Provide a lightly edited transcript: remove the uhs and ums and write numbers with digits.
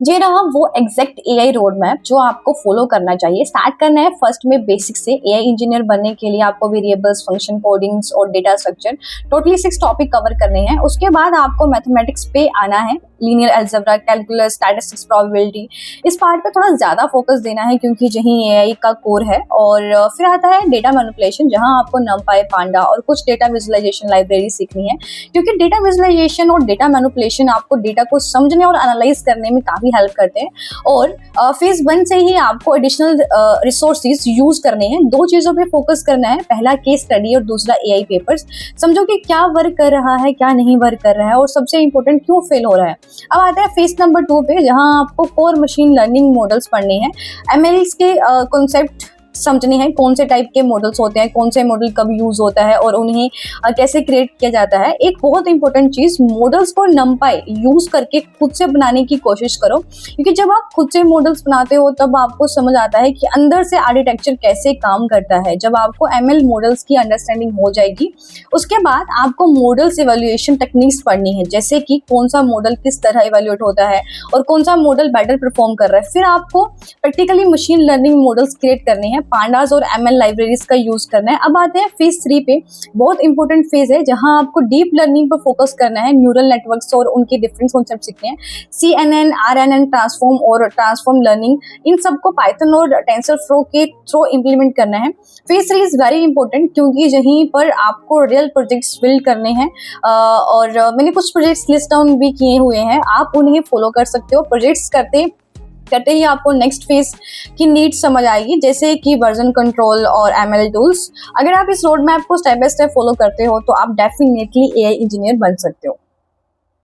ये रहा वो एग्जैक्ट एआई रोड मैप जो आपको फॉलो करना चाहिए। स्टार्ट करना है फर्स्ट में बेसिक से। एआई इंजीनियर बनने के लिए आपको वेरिएबल्स, फंक्शन, कोडिंग्स और data structure totally 6 topic cover करने हैं। उसके बाद आपको मैथमेटिक्स पे आना है, linear algebra, calculus, statistics, probability. इस पार्ट पे थोड़ा ज्यादा फोकस देना है क्योंकि यही एआई का कोर है। और फिर आता है डेटा मैनिपुलेशन, जहां आपको नमपाई, पांडा और कुछ डेटा विजुअलाइजेशन लाइब्रेरी सीखनी है, क्योंकि डेटा विजुअलाइजेशन और डेटा मैनिपुलेशन आपको डेटा को समझने और एनालाइज करने में काफी हेल्प करते हैं। और फेज 1 से ही आपको एडिशनल रिसोर्सेज यूज करने हैं। 2 चीजों पे फोकस करना है, पहला केस स्टडी और दूसरा एआई पेपर्स। समझो कि क्या वर्क कर रहा है, क्या नहीं वर्क कर रहा है और सबसे इंपॉर्टेंट क्यों फेल हो रहा है। अब आता है फेज नंबर 2 पे, जहां आपको कोर मशीन लर्निंग मॉडल्स पढ़ने हैं, एमएल्स के कॉन्सेप्ट समझनी है, कौन से टाइप के मॉडल्स होते हैं, कौन से मॉडल कब यूज होता है और उन्हें कैसे क्रिएट किया जाता है। एक बहुत इंपॉर्टेंट चीज, मॉडल्स को नमपाई यूज करके खुद से बनाने की कोशिश करो, क्योंकि जब आप खुद से मॉडल्स बनाते हो तब आपको समझ आता है कि अंदर से आर्किटेक्चर कैसे काम करता है। जब आपको एमएल मॉडल्स की अंडरस्टैंडिंग हो जाएगी, उसके बाद आपको मॉडल्स इवैल्यूएशन टेक्निक्स पढ़नी है, जैसे कि कौन सा मॉडल किस तरह इवैल्यूएट होता है और कौन सा मॉडल बेटर परफॉर्म कर रहा है। फिर आपको practically machine learning models create करने हैं, पांडास और एमएल लाइब्रेरीज का यूज करना है। अब आते हैं फेज 3 पे, बहुत इंपॉर्टेंट फेज है जहां आपको डीप लर्निंग पर फोकस करना है, न्यूरल नेटवर्क्स और उनके डिफरेंट कॉन्सेप्ट सीखने हैं, CNN, RNN, ट्रांसफॉर्म और ट्रांसफॉर्म लर्निंग, इन सबको पाइथन और टेंसरफ्लो के थ्रू इंप्लीमेंट करना है। फेज 3 इज वेरी इंपॉर्टेंट क्योंकि यहीं पर आपको रियल प्रोजेक्ट्स बिल्ड करने हैं। और मैंने कुछ प्रोजेक्ट्स लिस्ट डाउन भी किए हुए हैं, आप उन्हें फॉलो कर सकते हो। प्रोजेक्ट्स करते ही आपको नेक्स्ट फेज की नीड समझ आएगी, जैसे कि वर्जन कंट्रोल और एमएल टूल्स। अगर आप इस रोड मैप को स्टेप बाय स्टेप फॉलो करते हो तो आप डेफिनेटली एआई इंजीनियर बन सकते हो।